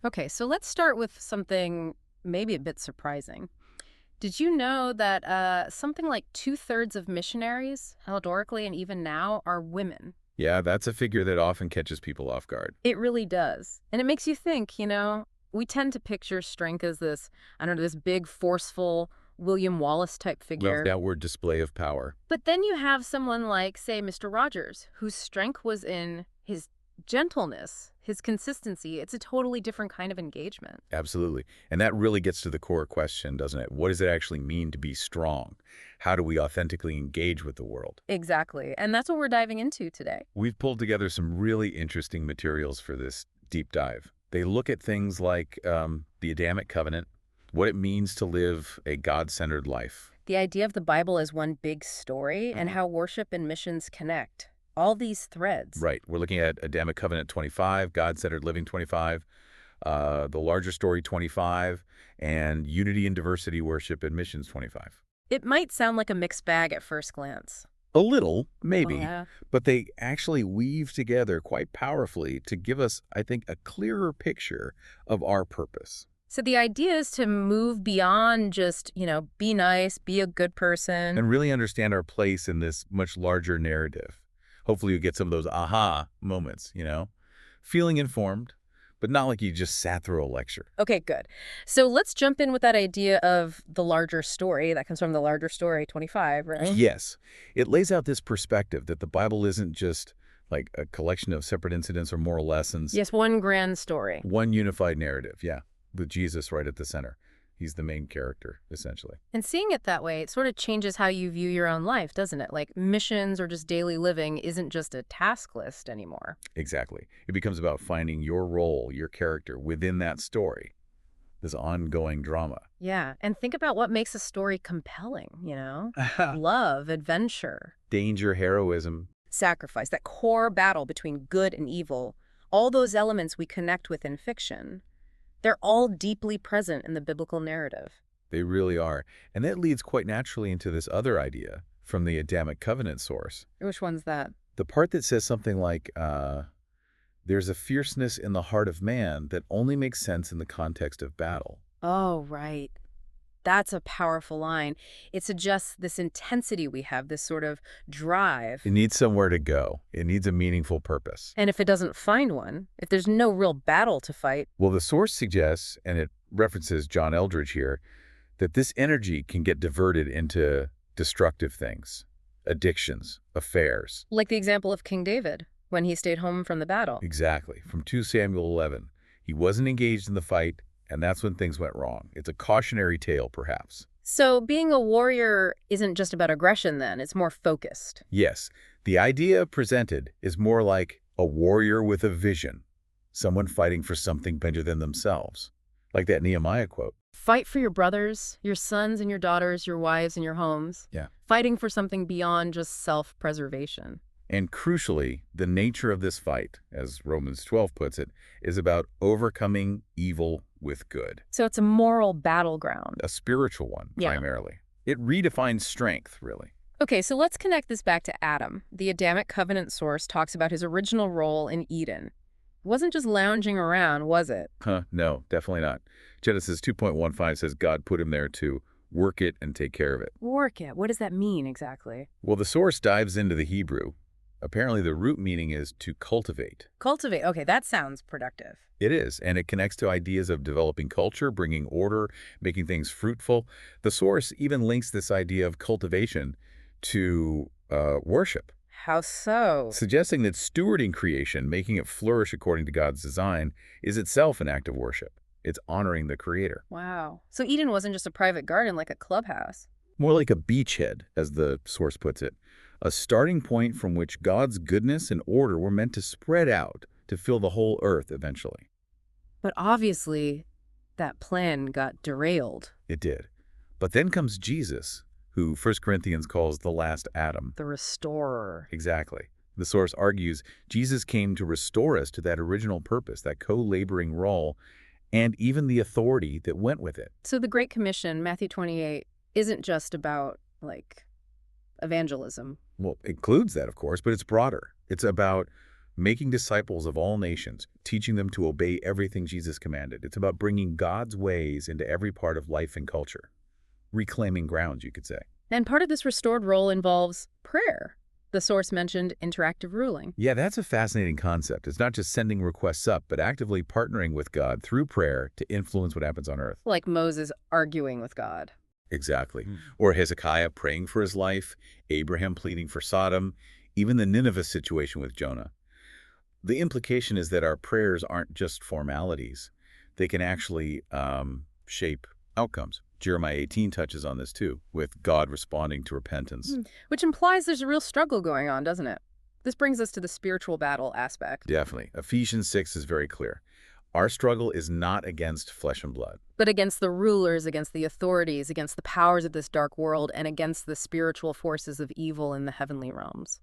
Okay, so let's start with something maybe a bit surprising. Did you know that something like two-thirds of missionaries, allegorically and even now, are women? Yeah, that's a figure that often catches people off guard. It really does. And it makes you think, we tend to picture strength as this, I don't know, this big, forceful William Wallace type Well, the figure. outward display of power. But then you have someone like, say, Mr. Rogers, whose strength was in his gentleness, his consistency. It's a totally different kind of engagement. Absolutely. And that really gets to the core question, doesn't it? What does it actually mean to be strong? How do we authentically engage with the world? Exactly. And that's what we're diving into today. We've pulled together some really interesting materials for this deep dive. They look at things like the Adamic covenant, what it means to live a God-centered life. The idea of the Bible as one big story and how worship and missions connect. All these threads. Right. We're looking at Adamic covenant 25, God-centered living 25, the larger story 25, and unity and diversity worship and missions 25. It might sound like a mixed bag at first glance. A little, Oh, maybe, yeah. but they actually weave together quite powerfully to give us, I think, a clearer picture of our purpose. So the idea is to move beyond just, be nice, be a good person. And really understand our place in this much larger narrative. Hopefully you get some of those aha moments, Feeling informed, but not like you just sat through a lecture. Okay, good. So let's jump in with that idea of the larger story. That comes from the larger story, 25, right? Yes, it lays out this perspective that the Bible isn't just like a collection of separate incidents or moral lessons. Yes, one grand story. One unified narrative, yeah, with Jesus right at the center. He's the main character, essentially. And seeing it that way, it sort of changes how you view your own life, doesn't it? Like missions or just daily living isn't just a task list anymore. Exactly. It becomes about finding your role, your character within that story, this ongoing drama. Yeah, and think about what makes a story compelling, Love, adventure, Danger, heroism. sacrifice, that core battle between good and evil. All those elements we connect with in fiction, they're all deeply present in the biblical narrative. They really are. And that leads quite naturally into this other idea from the Adamic covenant source. Which one's that? The part that says something like, there's a fierceness in the heart of man that only makes sense in the context of battle. Oh, right. That's a powerful line. It suggests this intensity we have, this sort of drive. It needs somewhere to go. It needs a meaningful purpose. And if it doesn't find one, if there's no real battle to fight, Well, the source suggests, and it references John Eldridge here, that this energy can get diverted into destructive things, addictions, affairs. like the example of King David, when he stayed home from the battle. Exactly. From 2 Samuel 11. He wasn't engaged in the fight, and that's when things went wrong. It's a cautionary tale, perhaps. So being a warrior isn't just about aggression then, it's more focused. Yes, the idea presented is more like a warrior with a vision, someone fighting for something bigger than themselves, like that Nehemiah quote. Fight for your brothers, your sons and your daughters, your wives and your homes. Yeah. Fighting for something beyond just self-preservation. And crucially, the nature of this fight, as Romans 12 puts it, is about overcoming evil with good, So it's a moral battleground. a spiritual one, Yeah. primarily. It redefines strength, really. Okay, so let's connect this back to Adam. The Adamic covenant source talks about his original role in Eden. It wasn't just lounging around, was it? No, definitely not. Genesis 2.15 says God put him there to work it and take care of it. Work it. What does that mean exactly? Well, the source dives into the Hebrew. Apparently, the root meaning is to cultivate. Cultivate. Okay, that sounds productive. It is, and it connects to ideas of developing culture, bringing order, making things fruitful. The source even links this idea of cultivation to worship, How so? suggesting that stewarding creation, making it flourish according to God's design, is itself an act of worship. It's honoring the Creator. Wow. So Eden wasn't just a private garden like a clubhouse. More like a beachhead, as the source puts it, a starting point from which God's goodness and order were meant to spread out to fill the whole earth eventually. But obviously, that plan got derailed. It did. But then comes Jesus, who 1 Corinthians calls the last Adam. The restorer. Exactly. The source argues Jesus came to restore us to that original purpose, that co-laboring role, and even the authority that went with it. So the Great Commission, Matthew 28, isn't just about, evangelism. Well, it includes that, of course, but it's broader. It's about making disciples of all nations, teaching them to obey everything Jesus commanded. It's about bringing God's ways into every part of life and culture. Reclaiming grounds, you could say. And part of this restored role involves prayer. The source mentioned interactive ruling. Yeah, that's a fascinating concept. It's not just sending requests up, but actively partnering with God through prayer to influence what happens on earth. Like Moses arguing with God. Exactly. Or Hezekiah praying for his life, Abraham pleading for Sodom, even the Nineveh situation with Jonah. The implication is that our prayers aren't just formalities. They can actually shape outcomes. Jeremiah 18 touches on this too, with God responding to repentance. Which implies there's a real struggle going on, doesn't it? This brings us to the spiritual battle aspect. Definitely. Ephesians 6 is very clear. Our struggle is not against flesh and blood. But against the rulers, against the authorities, against the powers of this dark world, and against the spiritual forces of evil in the heavenly realms.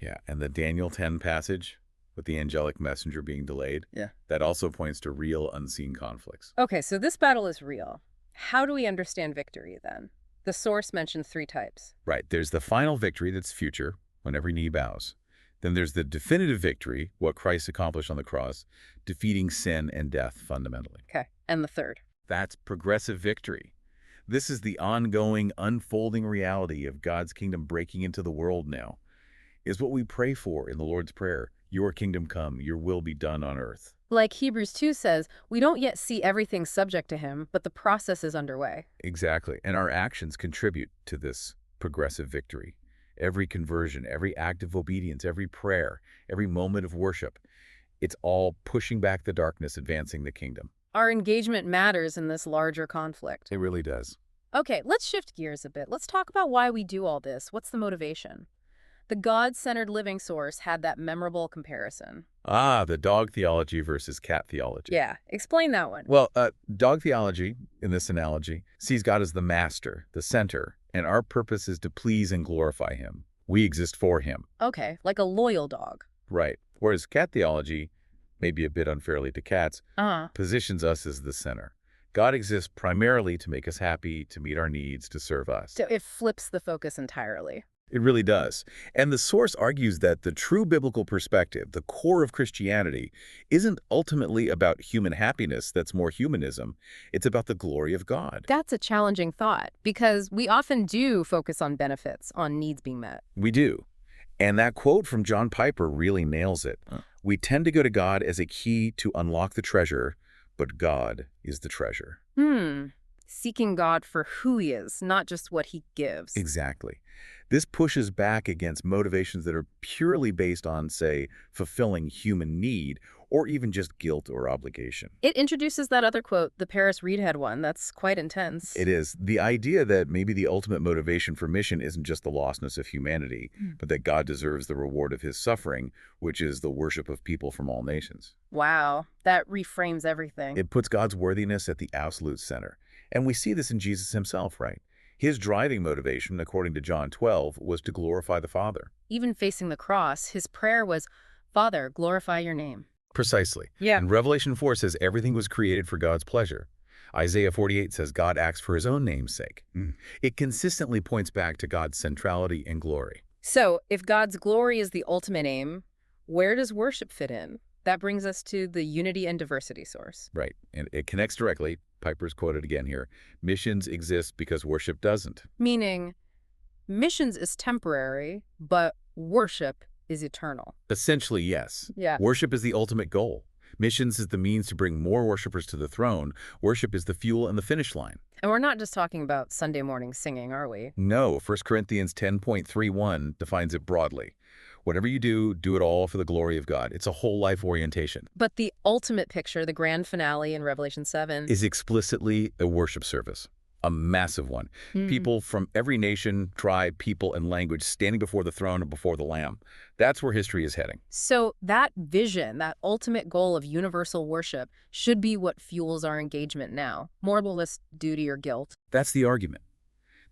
Yeah, and the Daniel 10 passage with the angelic messenger being delayed, that also points to real unseen conflicts. Okay, so this battle is real. How do we understand victory, then? The source mentioned 3 types. Right, there's the final victory that's future, when every knee bows. Then there's the definitive victory, what Christ accomplished on the cross, defeating sin and death fundamentally. Okay, and the third? That's progressive victory. This is the ongoing, unfolding reality of God's kingdom breaking into the world now. Is what we pray for in the Lord's Prayer. Your kingdom come, your will be done on earth. Like Hebrews 2 says, we don't yet see everything subject to him, but the process is underway. Exactly, and our actions contribute to this progressive victory. Every conversion, every act of obedience, every prayer, every moment of worship, it's all pushing back the darkness, advancing the kingdom. Our engagement matters in this larger conflict. It really does. Okay, let's shift gears a bit. Let's talk about why we do all this. What's the motivation? The God-centered living source had that memorable comparison. Ah, the dog theology versus cat theology. Yeah, explain that one. Well, dog theology, in this analogy, sees God as the master, the center, and our purpose is to please and glorify him. We exist for him. Okay, like a loyal dog. Right. Whereas cat theology, maybe a bit unfairly to cats, positions us as the center. God exists primarily to make us happy, to meet our needs, to serve us. So it flips the focus entirely. It really does. And the source argues that the true biblical perspective, the core of Christianity, isn't ultimately about human happiness. That's more humanism. It's about the glory of God. That's a challenging thought, because we often do focus on benefits, on needs being met. We do. And that quote from John Piper really nails it. We tend to go to God as a key to unlock the treasure, but God is the treasure. Seeking God for who he is, not just what he gives. Exactly. This pushes back against motivations that are purely based on, say, fulfilling human need, or even just guilt or obligation. It introduces that other quote, the Paris Reidhead one. That's quite intense. It is. The idea that maybe the ultimate motivation for mission isn't just the lostness of humanity, but that God deserves the reward of his suffering, which is the worship of people from all nations. Wow, that reframes everything. It puts God's worthiness at the absolute center. And we see this in Jesus himself, right? His driving motivation, according to John 12, was to glorify the Father. Even facing the cross, his prayer was, Father, glorify your name. Precisely. Yeah. And Revelation 4 says everything was created for God's pleasure. Isaiah 48 says God acts for his own name's sake. It consistently points back to God's centrality and glory. So, if God's glory is the ultimate aim, where does worship fit in? That brings us to the unity and diversity source. Right. And it connects directly. Piper's quoted again here. Missions exist because worship doesn't. Meaning, missions is temporary, but worship is eternal. Essentially, yes. Yeah. Worship is the ultimate goal. Missions is the means to bring more worshipers to the throne. Worship is the fuel and the finish line. And we're not just talking about Sunday morning singing, are we? No, 1 Corinthians 10.31 defines it broadly. Whatever you do, do it all for the glory of God. It's a whole life orientation. But the ultimate picture, the grand finale in Revelation 7, is explicitly a worship service, a massive one. People from every nation, tribe, people, and language standing before the throne and before the Lamb. That's where history is heading. So that vision, that ultimate goal of universal worship, should be what fuels our engagement now. More than less duty or guilt. That's the argument,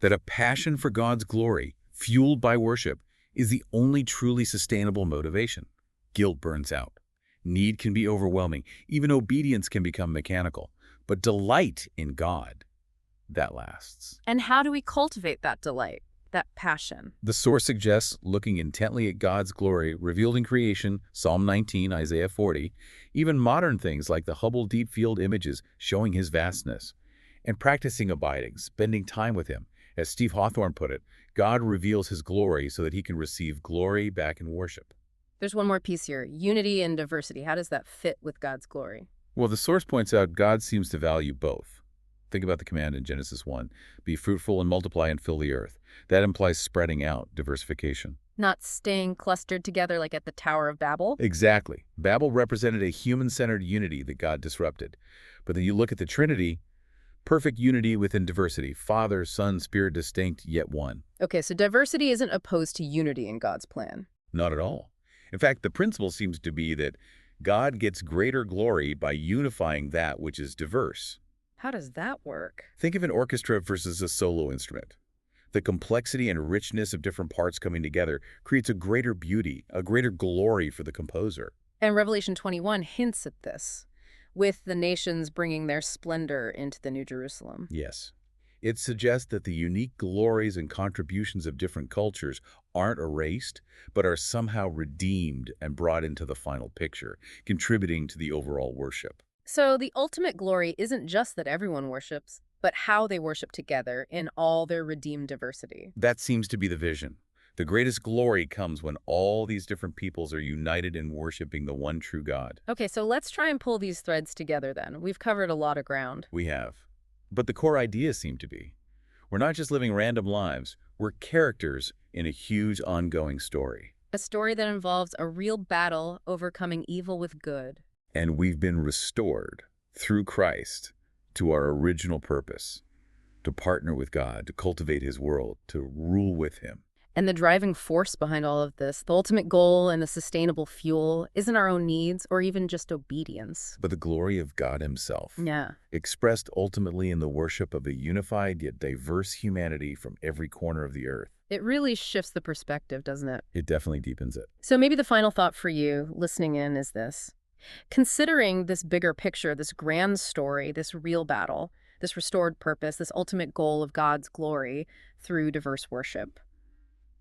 that a passion for God's glory, fueled by worship, is the only truly sustainable motivation. Guilt burns out. Need can be overwhelming. Even obedience can become mechanical. But delight in God, that lasts. And how do we cultivate that delight? that passion? The source suggests looking intently at God's glory revealed in creation, Psalm 19, Isaiah 40, even modern things like the Hubble Deep Field images showing his vastness, and practicing abiding, spending time with him. As Steve Hawthorne put it, God reveals his glory so that he can receive glory back in worship. There's one more piece here, unity and diversity. How does that fit with God's glory? Well, the source points out God seems to value both. Think about the command in Genesis 1, be fruitful and multiply and fill the earth. That implies spreading out, diversification. Not staying clustered together like at the Tower of Babel? Exactly. Babel represented a human-centered unity that God disrupted. But then you look at the Trinity, perfect unity within diversity. Father, Son, Spirit distinct, yet one. Okay, so diversity isn't opposed to unity in God's plan. Not at all. In fact, the principle seems to be that God gets greater glory by unifying that which is diverse. How does that work? Think of an orchestra versus a solo instrument. The complexity and richness of different parts coming together creates a greater beauty, a greater glory for the composer. And Revelation 21 hints at this, with the nations bringing their splendor into the New Jerusalem. Yes. It suggests that the unique glories and contributions of different cultures aren't erased, but are somehow redeemed and brought into the final picture, contributing to the overall worship. So the ultimate glory isn't just that everyone worships, but how they worship together in all their redeemed diversity. That seems to be the vision. The greatest glory comes when all these different peoples are united in worshiping the one true God. Okay, so let's try and pull these threads together then. We've covered a lot of ground. We have. But the core ideas seem to be, we're not just living random lives, we're characters in a huge ongoing story. A story that involves a real battle overcoming evil with good. And we've been restored through Christ to our original purpose, to partner with God, to cultivate his world, to rule with him. And the driving force behind all of this, the ultimate goal and the sustainable fuel, isn't our own needs or even just obedience. But the glory of God himself, Yeah. expressed ultimately in the worship of a unified yet diverse humanity from every corner of the earth. It really shifts the perspective, doesn't it? It definitely deepens it. So maybe the final thought for you listening in is this. Considering this bigger picture, this grand story, this real battle, this restored purpose, this ultimate goal of God's glory through diverse worship,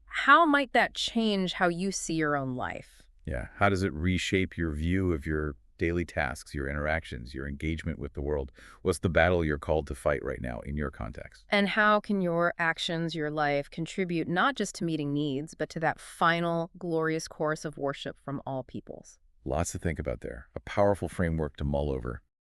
how might that change how you see your own life? Yeah. How does it reshape your view of your daily tasks, your interactions, your engagement with the world? What's the battle you're called to fight right now in your context? And how can your actions, your life, contribute not just to meeting needs, but to that final glorious chorus of worship from all peoples? Lots to think about there. A powerful framework to mull over.